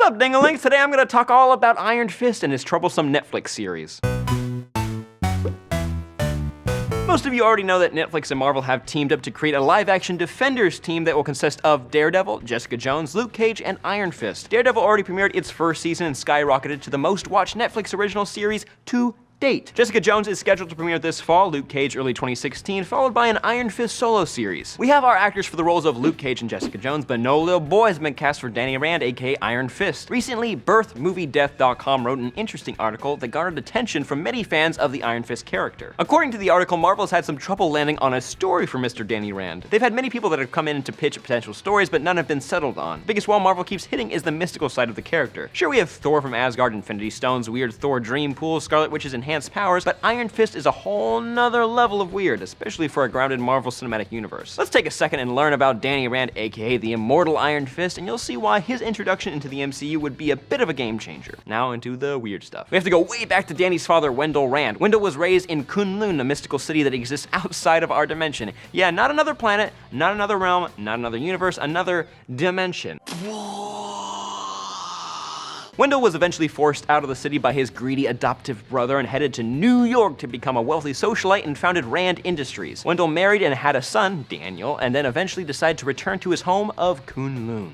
up, dingalinks? Today I'm gonna talk all about Iron Fist and his troublesome Netflix series. Most of you already know that Netflix and Marvel have teamed up to create a live-action Defenders team that will consist of Daredevil, Jessica Jones, Luke Cage, and Iron Fist. Daredevil already premiered its first season and skyrocketed to the most-watched Netflix original series to date. Jessica Jones is scheduled to premiere this fall, Luke Cage early 2016, followed by an Iron Fist solo series. We have our actors for the roles of Luke Cage and Jessica Jones, but no little boy has been cast for Danny Rand, aka Iron Fist. Recently, BirthMovieDeath.com wrote an interesting article that garnered attention from many fans of the Iron Fist character. According to the article, Marvel has had some trouble landing on a story for Mr. Danny Rand. They've had many people that have come in to pitch potential stories, but none have been settled on. The biggest wall Marvel keeps hitting is the mystical side of the character. Sure, we have Thor from Asgard, Infinity Stones, weird Thor dream pool, Scarlet Witch's enhanced powers, but Iron Fist is a whole nother level of weird, especially for a grounded Marvel Cinematic Universe. Let's take a second and learn about Danny Rand, aka the immortal Iron Fist, and you'll see why his introduction into the MCU would be a bit of a game changer. Now into the weird stuff. We have to go way back to Danny's father, Wendell Rand. Wendell was raised in Kunlun, a mystical city that exists outside of our dimension. Yeah, not another planet, not another realm, not another universe, another dimension. Wendell was eventually forced out of the city by his greedy adoptive brother and headed to New York to become a wealthy socialite and founded Rand Industries. Wendell married and had a son, Daniel, and then eventually decided to return to his home of Kunlun.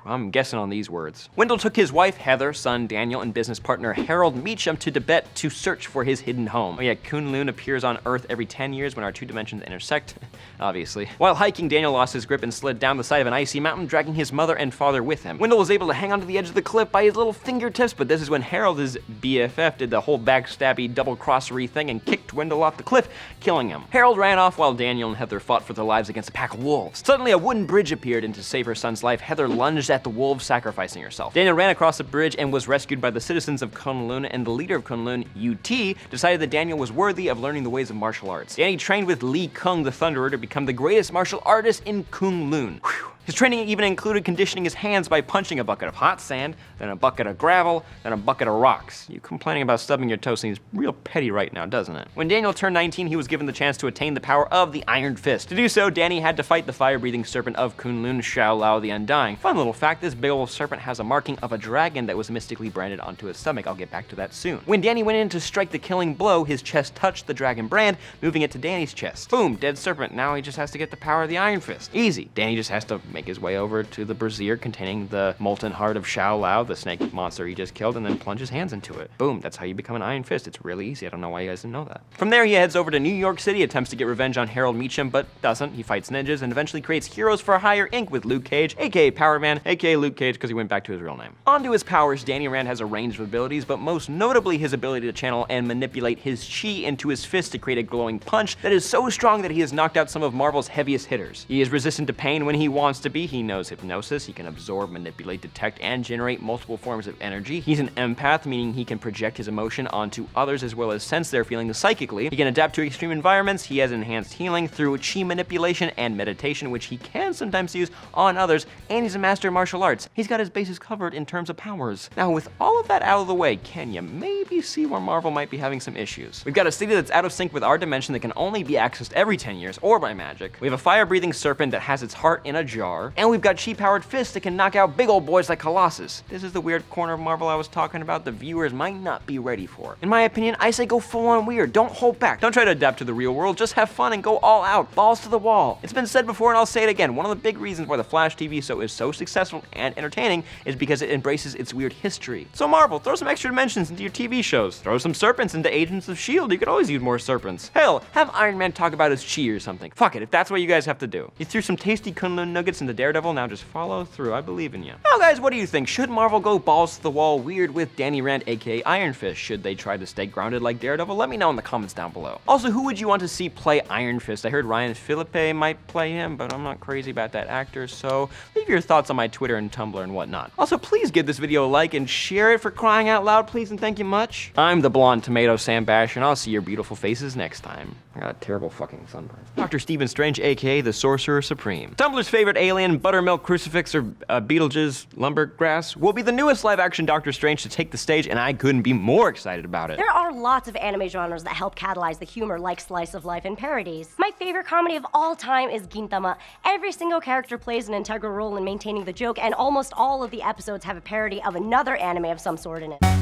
I'm guessing on these words. Wendell took his wife Heather, son Daniel, and business partner Harold Meacham to Tibet to search for his hidden home. Oh yeah, Kunlun appears on Earth every 10 years when our two dimensions intersect, obviously. While hiking, Daniel lost his grip and slid down the side of an icy mountain, dragging his mother and father with him. Wendell was able to hang onto the edge of the cliff by his little fingertips, but this is when Harold, his BFF, did the whole backstabby double-crossery thing and kicked Wendell off the cliff, killing him. Harold ran off while Daniel and Heather fought for their lives against a pack of wolves. Suddenly, a wooden bridge appeared, and to save her son's life, Heather lunged at the wolves, sacrificing herself. Daniel ran across the bridge and was rescued by the citizens of Kunlun, and the leader of Kunlun, UT, decided that Daniel was worthy of learning the ways of martial arts. Danny trained with Lee Kung the Thunderer to become the greatest martial artist in Kunlun. His training even included conditioning his hands by punching a bucket of hot sand, then a bucket of gravel, then a bucket of rocks. You complaining about stubbing your toe seems real petty right now, doesn't it? When Daniel turned 19, he was given the chance to attain the power of the Iron Fist. To do so, Danny had to fight the fire-breathing serpent of Kunlun, Shao Lao the Undying. Fun little fact, this big old serpent has a marking of a dragon that was mystically branded onto his stomach. I'll get back to that soon. When Danny went in to strike the killing blow, his chest touched the dragon brand, moving it to Danny's chest. Boom, dead serpent. Now he just has to get the power of the Iron Fist. Easy. Danny just has to make his way over to the brazier containing the molten heart of Shao Lao, the snake monster he just killed, and then plunge his hands into it. Boom, that's how you become an Iron Fist. It's really easy. I don't know why you guys didn't know that. From there, he heads over to New York City, attempts to get revenge on Harold Meacham, but doesn't. He fights ninjas and eventually creates Heroes for Hire Inc. with Luke Cage, aka Power Man, aka Luke Cage because he went back to his real name. On to his powers, Danny Rand has a range of abilities, but most notably his ability to channel and manipulate his chi into his fist to create a glowing punch that is so strong that he has knocked out some of Marvel's heaviest hitters. He is resistant to pain when he wants to be. He knows hypnosis. He can absorb, manipulate, detect, and generate multiple forms of energy. He's an empath, meaning he can project his emotion onto others as well as sense their feelings psychically. He can adapt to extreme environments. He has enhanced healing through chi manipulation and meditation, which he can sometimes use on others, and he's a master of martial arts. He's got his bases covered in terms of powers. Now, with all of that out of the way, can you maybe see where Marvel might be having some issues? We've got a city that's out of sync with our dimension that can only be accessed every 10 years or by magic. We have a fire-breathing serpent that has its heart in a jar, and we've got chi-powered fists that can knock out big old boys like Colossus. This is the weird corner of Marvel I was talking about the viewers might not be ready for. In my opinion, I say go full on weird. Don't hold back. Don't try to adapt to the real world. Just have fun and go all out. Balls to the wall. It's been said before and I'll say it again. One of the big reasons why the Flash TV show is so successful and entertaining is because it embraces its weird history. So Marvel, throw some extra dimensions into your TV shows. Throw some serpents into Agents of S.H.I.E.L.D. You could always use more serpents. Hell, have Iron Man talk about his chi or something. Fuck it, if that's what you guys have to do. You threw some tasty Kunlun nuggets into Daredevil, now just follow through. I believe in you. Now guys, what do you think? Should Marvel go balls to the wall weird with Danny Rand, aka Iron Fist? Should they try to stay grounded like Daredevil? Let me know in the comments down below. Also, who would you want to see play Iron Fist? I heard Ryan Philippe might play him, but I'm not crazy about that actor, so leave your thoughts on my Twitter and Tumblr and whatnot. Also, please give this video a like and share it for crying out loud, please, and thank you much. I'm the blonde tomato Sam Bash, and I'll see your beautiful faces next time. I got a terrible fucking sunburn. Dr. Stephen Strange, aka the Sorcerer Supreme. Tumblr's favorite alien Alien, Buttermilk, Crucifix, or Beetlejuice, Lumbergrass will be the newest live-action Doctor Strange to take the stage, and I couldn't be more excited about it. There are lots of anime genres that help catalyze the humor like slice of life and parodies. My favorite comedy of all time is Gintama. Every single character plays an integral role in maintaining the joke, and almost all of the episodes have a parody of another anime of some sort in it.